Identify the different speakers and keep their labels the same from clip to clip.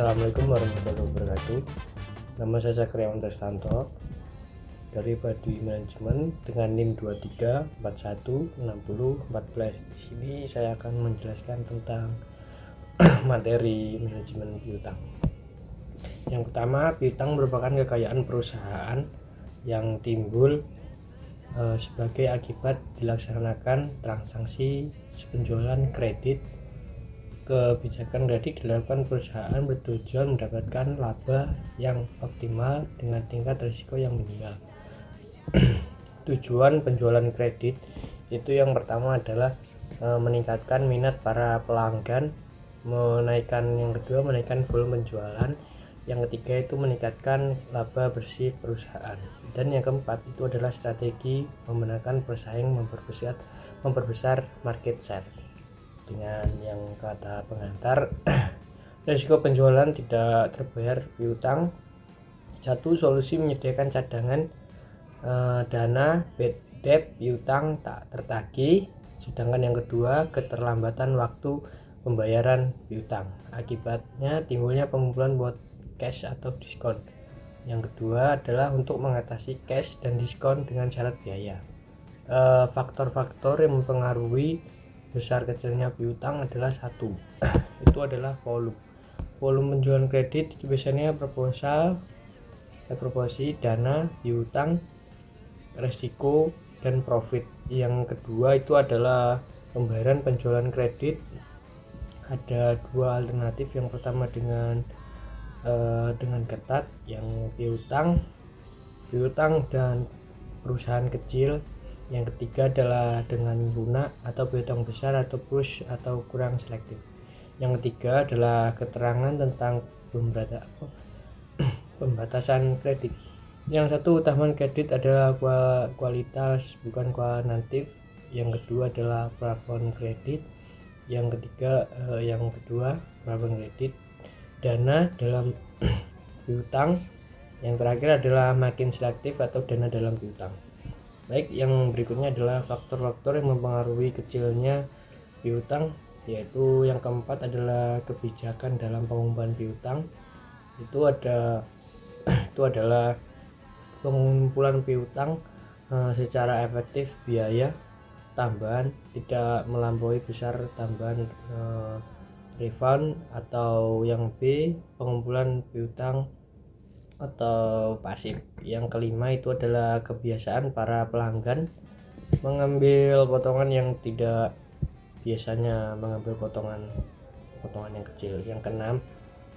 Speaker 1: Assalamualaikum warahmatullahi wabarakatuh. Nama saya Zakriawan Tristanto dari Baduy Manajemen dengan NIM 23416014. Di sini saya akan menjelaskan tentang materi manajemen piutang. Yang pertama, piutang merupakan kekayaan perusahaan yang timbul sebagai akibat dilaksanakan transaksi penjualan kredit. Kebijakan kredit dilakukan perusahaan bertujuan mendapatkan laba yang optimal dengan tingkat risiko yang minimal. Tujuan penjualan kredit itu yang pertama adalah meningkatkan minat para pelanggan, yang kedua menaikkan volume penjualan, yang ketiga itu meningkatkan laba bersih perusahaan, dan yang keempat itu adalah strategi memenangkan pesaing, memperbesar market share. Dengan yang kata pengantar, risiko penjualan tidak terbayar piutang. Satu, solusi menyediakan cadangan dana bad debt piutang tak tertagih. Sedangkan yang kedua, keterlambatan waktu pembayaran piutang. Akibatnya timbulnya pengumpulan buat cash atau diskon. Yang kedua adalah untuk mengatasi cash dan diskon dengan syarat biaya. Faktor-faktor yang mempengaruhi besar kecilnya piutang adalah satu, itu adalah volume penjualan kredit itu biasanya proporsi dana piutang, resiko, dan profit. Yang kedua itu adalah pembayaran penjualan kredit. Ada dua alternatif, yang pertama dengan ketat, yang piutang dan perusahaan kecil. Yang ketiga adalah dengan lunak atau piutang besar atau push atau kurang selektif. Yang ketiga adalah keterangan tentang pembatasan kredit. Yang satu, utamaan kredit adalah kualitas bukan kuantitatif. Yang kedua adalah plafon kredit. Yang kedua plafon kredit dana dalam piutang. Yang terakhir adalah makin selektif atau dana dalam piutang. Baik, yang berikutnya adalah faktor-faktor yang mempengaruhi kecilnya piutang, yaitu yang keempat adalah kebijakan dalam pengumpulan piutang. Itu adalah pengumpulan piutang secara efektif, biaya tambahan tidak melampaui besar tambahan refund, atau yang B, pengumpulan piutang atau pasif. Yang kelima itu adalah kebiasaan para pelanggan mengambil potongan yang tidak biasanya mengambil potongan yang kecil.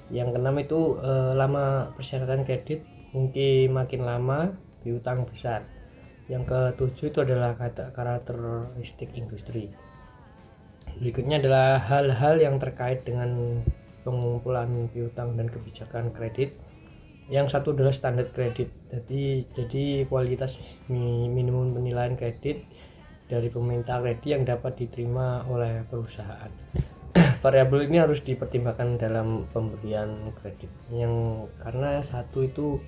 Speaker 1: Yang keenam itu lama persyaratan kredit, mungkin makin lama piutang besar. Yang ketujuh itu adalah karakteristik industri. Berikutnya adalah hal-hal yang terkait dengan pengumpulan piutang dan kebijakan kredit. Yang satu adalah standar kredit. Jadi kualitas minimum penilaian kredit dari pemerintah kredit yang dapat diterima oleh perusahaan. Variabel ini harus dipertimbangkan dalam pemberian kredit. Karena satu itu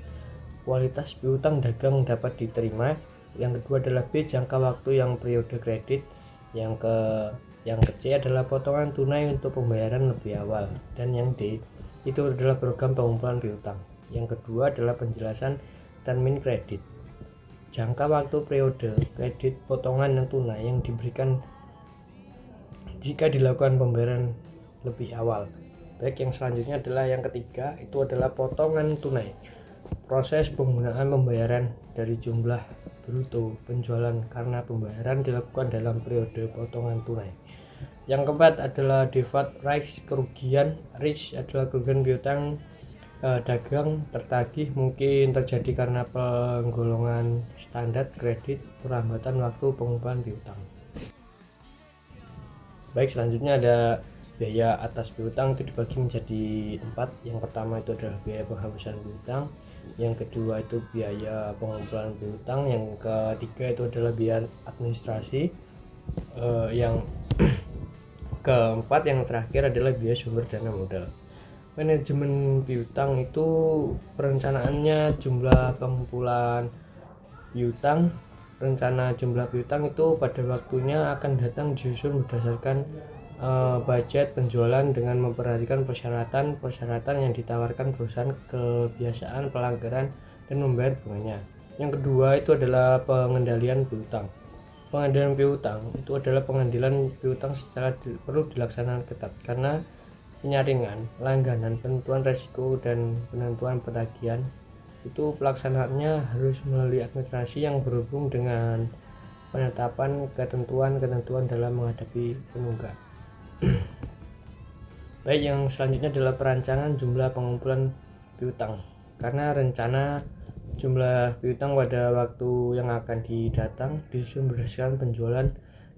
Speaker 1: kualitas piutang dagang dapat diterima. Yang kedua adalah B, jangka waktu yang periode kredit. Yang C adalah potongan tunai untuk pembayaran lebih awal. Dan yang D itu adalah program pengumpulan piutang. Yang kedua adalah penjelasan termin kredit, jangka waktu periode kredit, potongan yang tunai yang diberikan jika dilakukan pembayaran lebih awal. Baik, yang selanjutnya adalah yang ketiga, itu adalah potongan tunai, proses penggunaan pembayaran dari jumlah bruto penjualan karena pembayaran dilakukan dalam periode potongan tunai. Yang keempat adalah default risk, kerugian. Risk adalah kerugian piutang dagang tertagih, mungkin terjadi karena penggolongan standar kredit, perlambatan waktu pengumpulan piutang. Baik, selanjutnya ada biaya atas piutang, itu dibagi menjadi 4. Yang pertama itu adalah biaya penghapusan piutang, yang kedua itu biaya pengumpulan piutang, yang ketiga itu adalah biaya administrasi, yang keempat yang terakhir adalah biaya sumber dana modal. Manajemen piutang itu perencanaannya jumlah pengumpulan piutang. Rencana jumlah piutang itu pada waktunya akan datang disusun berdasarkan budget penjualan dengan memperhatikan persyaratan yang ditawarkan perusahaan, kebiasaan pelanggaran, dan membayar bunganya. Yang kedua itu adalah pengendalian piutang. Pengendalian piutang itu adalah pengendalian piutang secara perlu dilaksanakan ketat karena penyaringan, langganan, penentuan resiko, dan penentuan penagihan itu pelaksanaannya harus melalui administrasi yang berhubung dengan penetapan ketentuan-ketentuan dalam menghadapi penunggak. Baik, yang selanjutnya adalah perancangan jumlah pengumpulan piutang. Karena rencana jumlah piutang pada waktu yang akan didatang disusun berdasarkan penjualan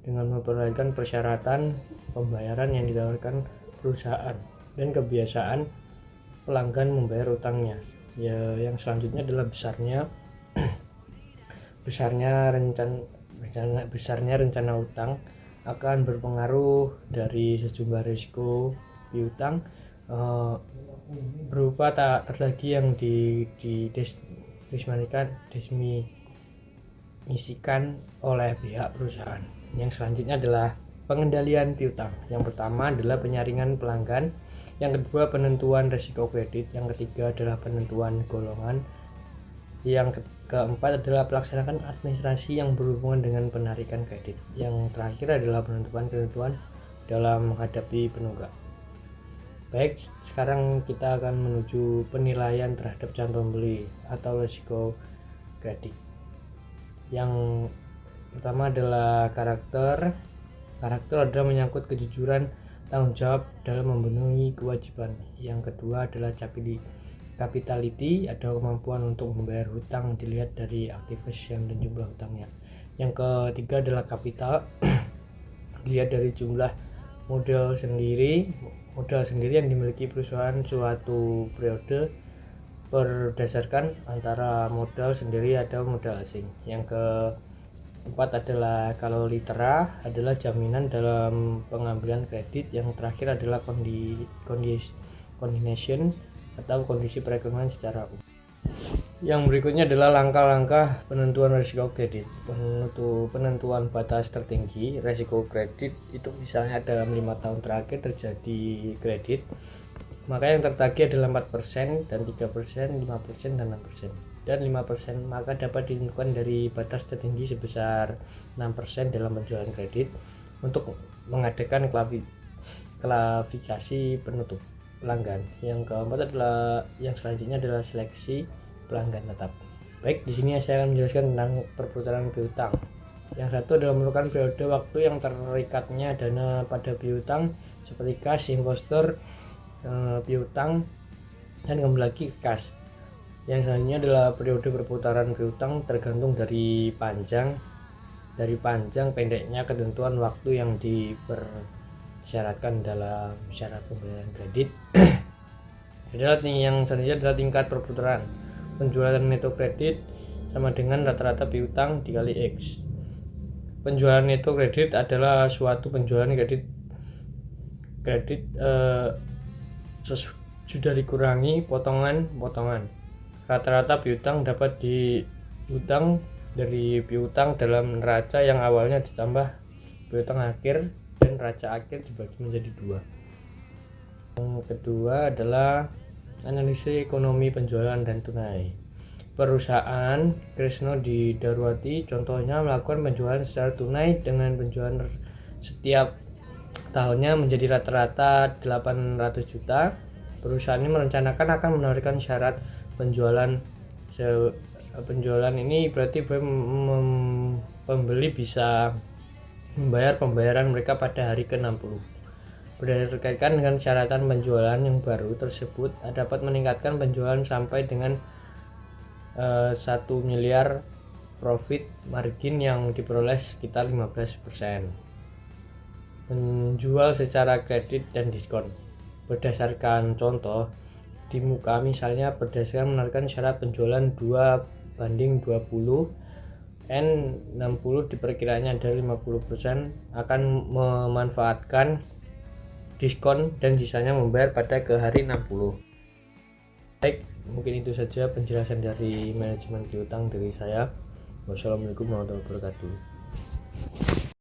Speaker 1: dengan memperhatikan persyaratan pembayaran yang ditawarkan perusahaan dan kebiasaan pelanggan membayar utangnya. Ya, yang selanjutnya adalah besarnya rencana utang akan berpengaruh dari sejumlah risiko piutang berupa tak terlagi yang definisikan oleh pihak perusahaan. Yang selanjutnya adalah pengendalian piutang. Yang pertama adalah penyaringan pelanggan, yang kedua penentuan risiko kredit, yang ketiga adalah penentuan golongan, yang keempat adalah pelaksanaan administrasi yang berhubungan dengan penarikan kredit, yang terakhir adalah penentuan ketentuan dalam menghadapi penunggak. Baik, sekarang kita akan menuju penilaian terhadap calon pembeli atau risiko kredit. Yang pertama adalah karakter adalah menyangkut kejujuran, tanggung jawab dalam memenuhi kewajiban. Yang kedua adalah capitality atau kemampuan untuk membayar hutang dilihat dari aktivitas dan jumlah hutangnya. Yang ketiga adalah kapital dilihat dari jumlah modal sendiri yang dimiliki perusahaan suatu periode berdasarkan antara modal sendiri atau modal asing. Yang keempat adalah kalolitera adalah jaminan dalam pengambilan kredit. Yang terakhir adalah condition atau kondisi perekonomian secara umum. Yang berikutnya adalah langkah-langkah penentuan risiko kredit. Penentuan batas tertinggi risiko kredit itu misalnya dalam 5 tahun terakhir terjadi kredit, maka yang tertagih adalah 4% dan 3%, 5% dan 6%. Dan 5% maka dapat ditentukan dari batas tertinggi sebesar 6% dalam penjualan kredit untuk mengadakan klasifikasi penutup pelanggan. Yang keempat adalah selanjutnya adalah seleksi pelanggan tetap. Baik, di sini saya akan menjelaskan tentang perputaran piutang. Yang satu adalah memerlukan periode waktu yang terikatnya dana pada piutang seperti kas, investor, piutang, dan kembali lagi ke kas. Yang selanjutnya adalah periode perputaran piutang tergantung dari panjang pendeknya ketentuan waktu yang dipersyaratkan dalam syarat pembayaran kredit. Yang selanjutnya adalah tingkat perputaran. Penjualan neto kredit sama dengan rata-rata piutang dikali X. Penjualan neto kredit adalah suatu penjualan kredit sudah dikurangi potongan. Rata-rata piutang dapat diutang dari piutang dalam neraca yang awalnya ditambah piutang akhir, dan neraca akhir dibagi menjadi dua. Yang kedua adalah analisis ekonomi penjualan dan tunai. Perusahaan Kresno di Darwati contohnya melakukan penjualan secara tunai dengan penjualan setiap tahunnya menjadi rata-rata 800 juta. Perusahaan ini merencanakan akan menawarkan syarat penjualan ini berarti pembeli bisa membayar pembayaran mereka pada hari ke-60. Berdasarkan dengan syaratan penjualan yang baru tersebut dapat meningkatkan penjualan sampai dengan 1 miliar profit margin yang diperoleh sekitar 15%. Menjual secara kredit dan diskon. Berdasarkan contoh di muka, misalnya berdasarkan menawarkan syarat penjualan 2/20 N60 diperkirakannya ada 50% akan memanfaatkan diskon dan sisanya membayar pada ke hari 60. Baik, mungkin itu saja penjelasan dari manajemen piutang dari saya. Wassalamualaikum warahmatullahi wabarakatuh.